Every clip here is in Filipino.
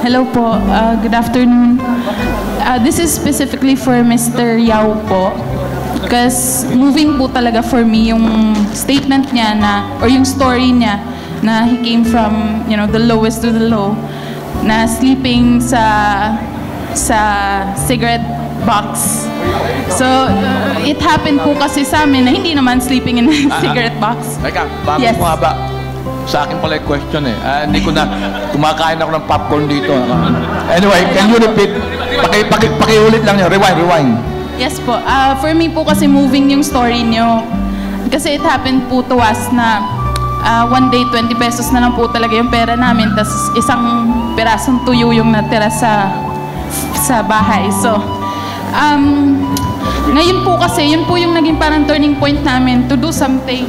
Hello po. Good afternoon. This is specifically for Mr. Yao po. Because moving po talaga for me yung statement niya na, or yung story niya na he came from, you know, the lowest to the low, na sleeping sa cigarette box. So, it happened po kasi sa amin na hindi naman sleeping in a cigarette box. Teka, bago Yes. mo nga ba? Sa akin pala yung question eh. Hindi ko na, kumakain ako ng popcorn dito. Anyway, can you repeat? Pakiulit lang yun. Rewind. Yes po. For me po kasi moving yung story nyo. Kasi it happened po to us na one day 20 pesos na lang po talaga yung pera namin. Tapos isang pirasong tuyo yung natira sa bahay. So, ngayon po kasi, yun po yung naging parang turning point namin to do something.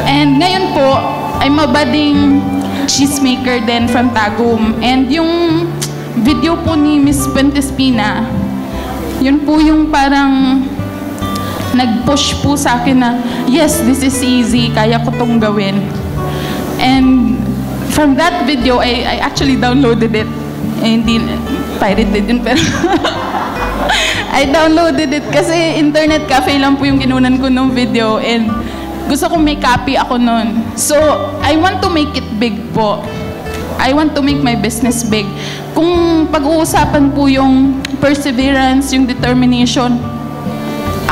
And ngayon po, I'm a budding cheesemaker din from Tagum. And yung video po ni Miss Pentespina, yun po yung parang nag-push po sa akin na, yes, this is easy, kaya ko tong gawin. And from that video, I actually downloaded it. Hindi, pirated yun, pero I downloaded it kasi internet cafe lang po yung kinunan ko ng video and gusto kong may copy ako nun. So, I want to make it big po. I want to make my business big. Kung pag-uusapan po yung perseverance, yung determination,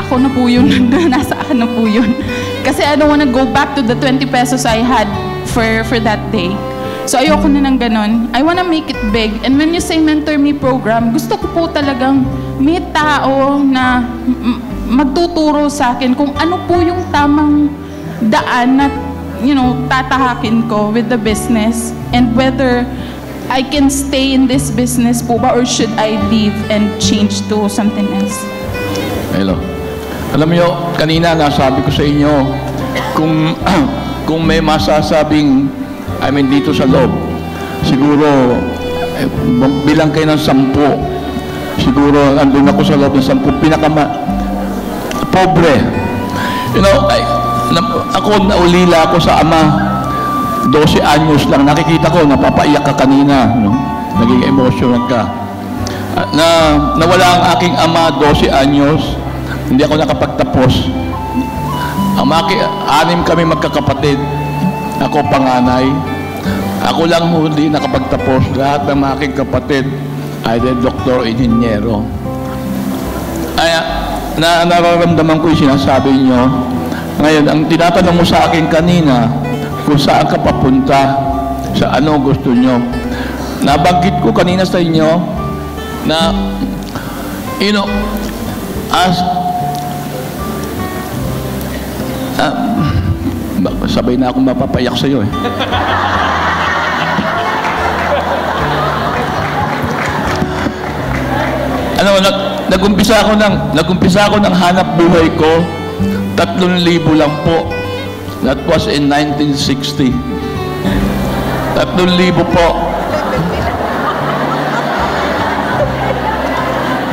ako na po yun. Nasa akin na po yun. Kasi I don't wanna go back to the 20 pesos I had for that day. So, ayoko na ng ganon. I wanna make it big. And when you say Mentor Me program, gusto ko po talagang may tao na magtuturo sa akin kung ano po yung tamang daan na, you know, tatahakin ko with the business and whether I can stay in this business po ba or should I leave and change to something else. Hello. Alam niyo, kanina nasabi ko sa inyo, kung may masasabing, dito sa loob, siguro, bilang kayo ng 10, siguro, andun ako sa loob ng 10, pobre. You know, ako naulila ako sa ama, 12 anyos lang, nakikita ko, napapaiyak ka kanina, no? Naging emotional ka. Nawala ang aking ama, 12 anyos, hindi ako nakapagtapos. 6 kami magkakapatid, ako panganay. Ako lang hindi nakapagtapos. Lahat ng mga aking kapatid ay doktor, inhinyero. Ay, nararamdaman ko yung sinasabi nyo. Ngayon, ang tinatanong mo sa akin kanina, kung saan ka papunta, sa ano gusto nyo. Nabanggit ko kanina sa inyo na, you know, sabay na akong mapapayak sa'yo eh. Nag-umpisa ako ng hanap buhay ko, 3,000 lang po. That was in 1960. 3,000 po.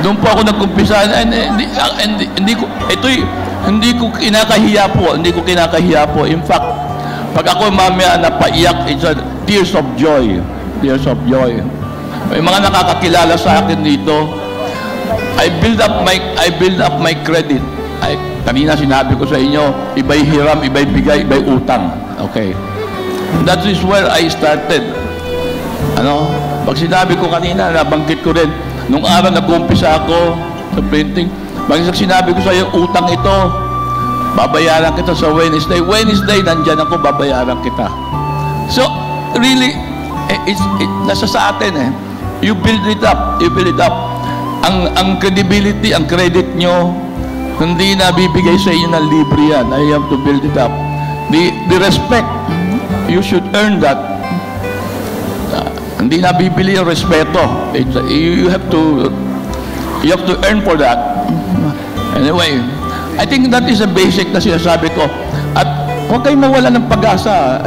Doon po ako nag-umpisa. Hindi ko kinakahiya po. In fact, pag ako mamaya napaiyak, it's a tears of joy. Tears of joy. May mga nakakakilala sa akin dito. I build up my credit. Kanina sinabi ko sa inyo, iba'y hiram, iba'y bigay, iba'y utang. Okay. That is where I started. Pag sinabi ko kanina, nabanggit ko rin, nung araw nag-umpisa ako sa printing, pag sinabi ko sa iyo, utang ito, babayaran kita sa Wednesday. Wednesday, nandyan ako, babayaran kita. So, really, nasa sa atin eh. You build it up. You build it up. Ang credibility, ang credit nyo, hindi na bibigay sa inyo ng libre yan. I have to build it up. The respect, you should earn that. Hindi na bibili yung respeto. You have to earn for that. Anyway, I think that is a basic na sinasabi ko. At huwag kayong mawala ng pag-asa.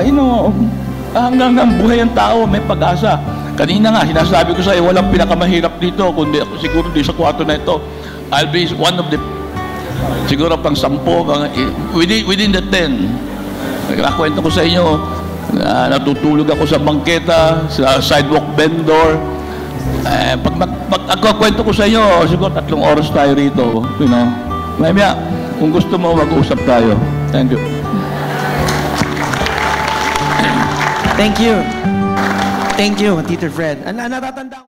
Hanggang ng buhay ng tao, may pag-asa. Kanina nga, sinasabi ko sa iyo, walang pinakamahirap dito, kundi ako siguro di sa kwarto na ito. I'll be one of the, siguro pang 10, within the 10. Nagkakwento ko sa inyo, Natutulog ako sa bangketa, sa sidewalk vendor. Pag kwento ko sa inyo, siguro 3 oras tayo rito. You know? Mamaya, kung gusto mo, mag-uusap tayo. Thank you. Thank you. Thank you, Tito Fred. Natatanda